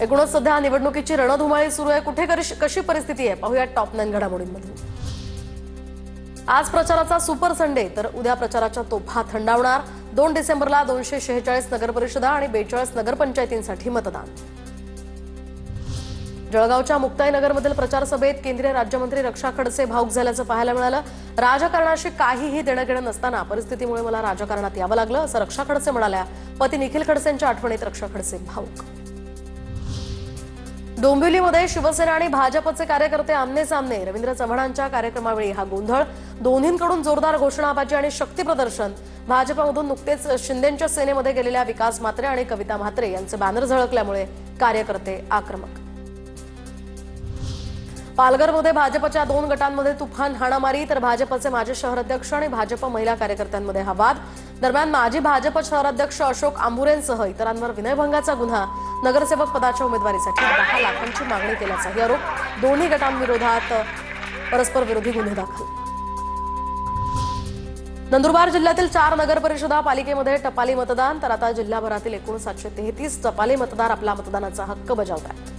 एकूणच सध्या निवडणुकीची रणधुमाळी सुरू आहे। कुठे कशी परिस्थिती आहे पाहूया टॉप 9 घडामोडींमधून। आज प्रचाराचा सुपर संडे, तर उद्या प्रचाराच्या तोफा थंडावणार। 2 डिसेंबरला 246 नगरपरिषदा आणि 42 नगरपंचायतींसाठी मतदान। जळगावच्या मुक्ताईनगरमधील प्रचार सभेत केंद्रीय राज्यमंत्री रक्षा खडसे भावुक झाल्याचं पाहायला मिळालं। राजकारणाशी काहीही देणं-घेणं नसताना परिस्थितीमुळे मला राजकारणात यावं लागलं, असं रक्षा खडसे म्हणाल्या। पती निखिल खडसेंच्या आठवणीत रक्षा खडसे भावुक। डोंबिवलीमध्ये शिवसेना आणि भाजपचे कार्यकर्ते आमने-सामने। रवींद्र चव्हाणांच्या कार्यक्रमावेळी हा गोंधळ, दोन्हींकडून जोरदार घोषणाबाजी आणि शक्ती प्रदर्शन। भाजपमधून नुकतेच शिंदेंच्या सेनेमध्ये गेलेल्या विकास म्हात्रे आणि कविता म्हात्रे यांचे बॅनर झळकल्यामुळे कार्यकर्ते आक्रमक। पालघरमध्ये भाजपच्या 2 गटांमध्ये तुफान हाणामारी, तर भाजपचे माजी शहराध्यक्ष आणि भाजप महिला कार्यकर्त्यांमध्ये हा वाद। दरम्यान माजी भाजप शहराध्यक्ष अशोक आंबुरेंसह इतरांवर विनयभंगाचा गुन्हा, नगरसेवक पदाच्या उमेदवारीसाठी 10 लाखांची मागणी केल्याचाही आरोप। दोन्ही गटांविरोधात परस्पर विरोधी गुन्हे दाखल। नंदुरबार जिल्ह्यातील 4 नगरपरिषदा पालिकेमध्ये टपाली मतदान, तर आता जिल्हाभरातील एकूण 733 टपाली मतदार आपला मतदानाचा हक्क बजावतात।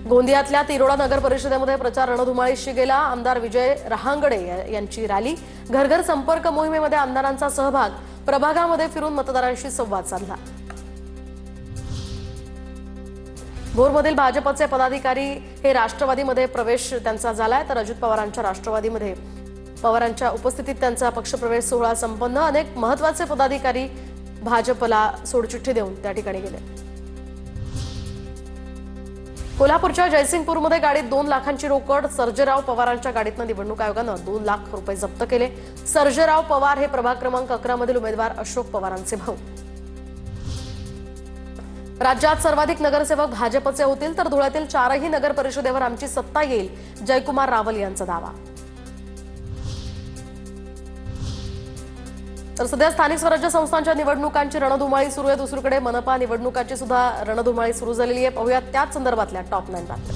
गोंदियातल्या तिरोडा नगर परिषदेमध्ये प्रचार रणधुमाळीशी गेला। आमदार विजय रहांगडे यांची रॅली, घर-घर संपर्क मोहिमेमध्ये आमदारांचा सहभाग, प्रभागामध्ये फिरून मतदारांशी संवाद साधला। भोरमधील भाजपचे पदाधिकारी हे राष्ट्रवादीमध्ये प्रवेश त्यांचा झालाय, तर अजित पवारांच्या राष्ट्रवादीमध्ये पवारांच्या उपस्थितीत त्यांचा पक्षप्रवेश सोहळा संपन्न। अनेक महत्त्वाचे पदाधिकारी भाजपला सोडचिठ्ठी देऊन त्या ठिकाणी गेले। कोल्हापूरच्या जयसिंगपूरमध्ये गाडीत 2 लाखांची रोकड, सर्जेराव पवारांच्या गाडीतनं निवडणूक आयोगानं 2 लाख रुपये जप्त केले। सर्जेराव पवार हे प्रभाग क्रमांक 11 मधील उमेदवार अशोक पवारांचे भाऊ। राज्यात सर्वाधिक नगरसेवक भाजपचे होतील, तर धुळ्यातील 4ही नगर परिषदेवर आमची सत्ता येईल, जयकुमार रावल यांचा दावा। तर सध्या स्थानिक स्वराज्य संस्थांच्या निवडणुकांची रणधुमाळी सुरू आहे। दुसरीकडे मनपा निवडणुकाची सुद्धा रणधुमाळी सुरू झालेली आहे। पाहूया त्याच संदर्भातल्या टॉप 9 बातम्या।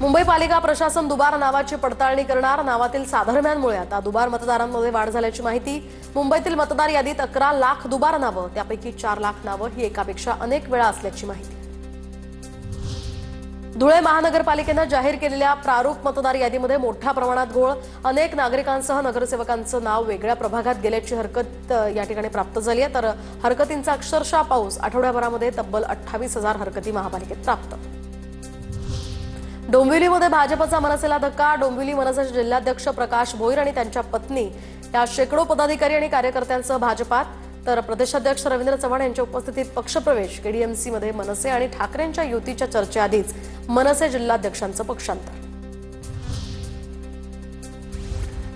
मुंबई पालिका प्रशासन दुबार नावाची पडताळणी करणार। नावातील साधर्म्यांमुळे आता दुबार मतदारांमध्ये वाढ झाल्याची माहिती। मुंबईतील मतदार यादीत 11 लाख दुबार नावं, त्यापैकी 4 लाख नावं ही एकापेक्षा अनेक वेळा असल्याची माहिती। धुळे महानगरपालिकेनं जाहीर केलेल्या प्रारूप मतदार यादीमध्ये मोठ्या प्रमाणात घोळ, अनेक नागरिकांसह नगरसेवकांचं नाव वेगळ्या प्रभागात गेल्याची हरकत या ठिकाणी प्राप्त झाली आहे। तर हरकतींचा अक्षरशः पाऊस, आठवड्याभरामध्ये तब्बल 28,000 हरकती महापालिकेत प्राप्त। डोंबिवलीमध्ये भाजपचा मनसेला धक्का। डोंबिवली मनसेचे जिल्हाध्यक्ष प्रकाश भोईर आणि त्यांच्या पत्नी या शेकडो पदाधिकारी आणि कार्यकर्त्यांसह भाजपात, तर प्रदेशाध्यक्ष रवींद्र चव्हाण यांच्या उपस्थितीत पक्षप्रवेश। केडीएमसीमध्ये मनसे आणि ठाकरेंच्या युतीच्या चर्चेआधीच मनसे जिल्हाध्यक्षांचं पक्षांतर।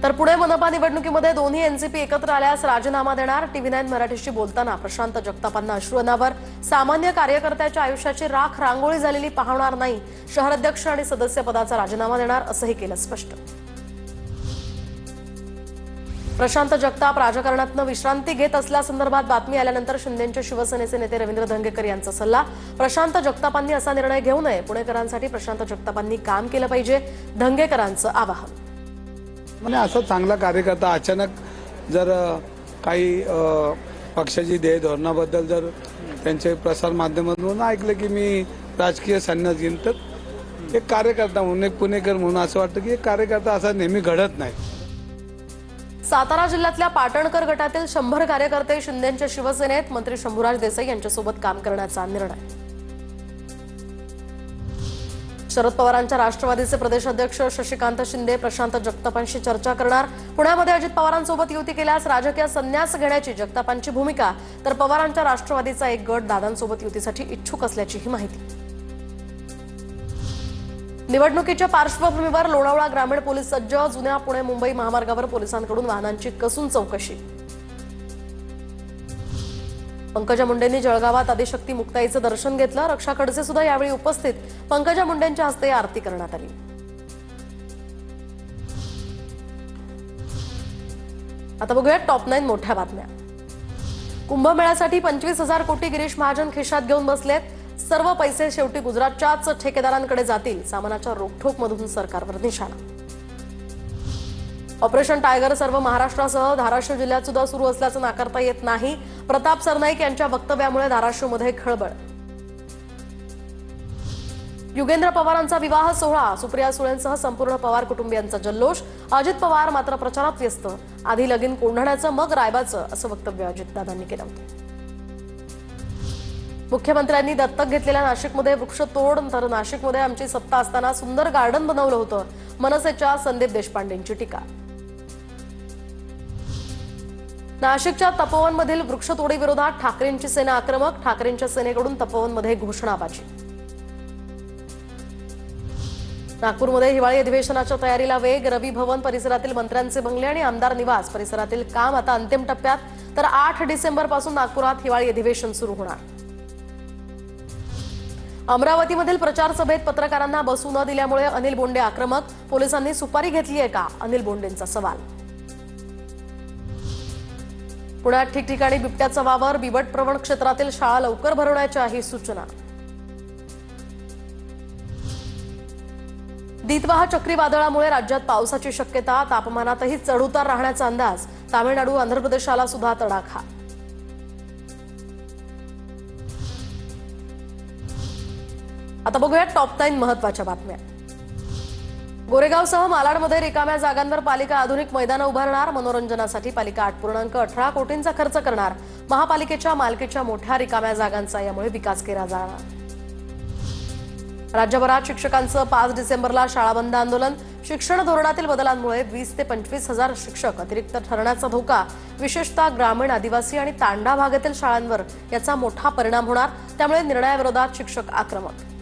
तर पुणे मनपा निवडणुकीमध्ये दोन्ही एनसीपी एकत्र आल्यास राजीनामा देणार। TV9 मराठीशी बोलताना प्रशांत जगतापांना अश्रू अनावर। सामान्य कार्यकर्त्याच्या आयुष्याची राख रांगोळी झालेली पाहणार नाही, शहराध्यक्ष आणि सदस्य पदाचा राजीनामा देणार, असंही केलं स्पष्ट। प्रशांत जगताप राजकारणातनं विश्रांती घेत असल्यासंदर्भात बातमी आल्यानंतर शिंदेंच्या शिवसेनेचे नेते रवींद्र धंगेकर यांचा सल्ला। प्रशांत जगतापांनी असा निर्णय घेऊ नये, पुणेकरांसाठी प्रशांत जगतापांनी काम केलं पाहिजे, धंगेकरांचं आवाहन। म्हणजे असा चांगला कार्यकर्ता अचानक जर काही पक्षाची ध्येय धोरणाबद्दल जर त्यांचे प्रसार माध्यमातून ऐकलं की मी राजकीय संन्यास घेईन, तर एक कार्यकर्ता म्हणून, एक पुणेकर म्हणून असं वाटतं की एक कार्यकर्ता असा नेहमी घडत नाही। सातारा जिल्ह्यातल्या पाटणकर गटातील 100 कार्यकर्ते शिंदेंच्या शिवसेनेत, मंत्री शंभूराज देसाई यांच्यासोबत काम करण्याचा निर्णय। शरद पवारांच्या राष्ट्रवादीचे प्रदेशाध्यक्ष शशिकांत शिंदे प्रशांत जगतापांशी चर्चा करणार। पुण्यामध्ये अजित पवारांसोबत युती केल्यास राजकीय संन्यास घेण्याची जगतापांची भूमिका, तर पवारांच्या राष्ट्रवादीचा एक गट दादांसोबत युतीसाठी इच्छुक असल्याचीही माहिती। निवडणुकीच्या पार्श्वभूमीवर लोणावळा ग्रामीण पोलीस सज्ज। जुन्या पुणे मुंबई महामार्गावर पोलिसांकडून वाहनांची कसून चौकशी। पंकजा मुंडेंनी जळगावात आदिशक्ती मुक्ताईचं दर्शन घेतलं। रक्षा खडसे सुद्धा यावेळी उपस्थित। पंकजा मुंडेंच्या हस्ते आरती करण्यात आली। आता बघूया टॉप 9 मोठ्या बातम्या। कुंभमेळ्यासाठी 25,000 कोटी गिरीश महाजन खिशात घेऊन बसलेत। सर्व पैसे शेवटी गुजरातच्याच ठेकेदारांकडे जातील, सामानाच्या रोखठोकमधून सरकारवर निशाणा। ऑपरेशन टायगर सर्व महाराष्ट्रासह धाराशिव जिल्ह्यात सुद्धा सुरू असल्याचं नाकारता येत नाही. प्रताप सरनाईक यांच्या वक्तव्यामुळे धाराशिवमध्ये खळबळ. युगेंद्र पवारांचा विवाह सोहळा, सुप्रिया सुळेंसह संपूर्ण पवार कुटुंबियांचा जल्लोष. अजित पवार मात्र प्रचारात व्यस्त. आधी लगीन कोंढण्याचं मग रायबाचं असं वक्तव्य अजितदादांनी केलं होतं. मुख्यमंत्र्यांनी दत्तक घेतलेल्या नाशिकमध्ये वृक्षतोड, तर नाशिकमध्ये आमची सत्ता असताना सुंदर गार्डन बनवलं होतं. मनसेच्या संदीप देशपांडेंची टीका. नाशिकच्या तपोवनमधील वृक्षतोडीविरोधात ठाकरेंची सेना आक्रमक. ठाकरेंच्या सेनेकडून तपोवनमध्ये घोषणाबाजी. नागपूरमध्ये हिवाळी अधिवेशनाच्या तयारीला वेग. रवी भवन परिसरातील मंत्र्यांचे बंगले आणि आमदार निवास परिसरातील काम आता अंतिम टप्प्यात. तर 8 डिसेंबरपासून नागपुरात हिवाळी अधिवेशन सुरू होणार. अमरावतीमधील प्रचार सभेत पत्रकारांना बसू न दिल्यामुळे अनिल बोंडे आक्रमक. पोलिसांनी सुपारी घेतली आहे का, अनिल बोंडेंचा सवाल. पुण्यात ठिकठिकाणी बिबट्याचा वावर. बिबट प्रवण क्षेत्रातील शाळा लवकर भरवण्याच्याही सूचना. दितवाह चक्रीवादळामुळे राज्यात पावसाची शक्यता. तापमानातही चढउतार राहण्याचा अंदाज. तामिळनाडू, आंध्र प्रदेशाला सुद्धा तडाखा. आता बघूया टॉप 9 महत्वाच्या बातम्या. गोरेगावसह मालाडमध्ये रिकाम्या जागांवर पालिका आधुनिक मैदानं उभारणार. मनोरंजनासाठी पालिका 8.18 कोटींचा खर्च करणार. महापालिकेच्या मालकीच्या मोठ्या रिकाम्या जागांचा यामुळे विकास केला जाणार. राज्यभरात शिक्षकांचं 5 डिसेंबरला शाळा बंद आंदोलन. शिक्षण धोरणातील बदलांमुळे 20 ते 25 हजार शिक्षक अतिरिक्त ठरण्याचा धोका. विशेषतः ग्रामीण, आदिवासी आणि तांडा भागातील शाळांवर याचा मोठा परिणाम होणार. त्यामुळे निर्णयाविरोधात शिक्षक आक्रमक.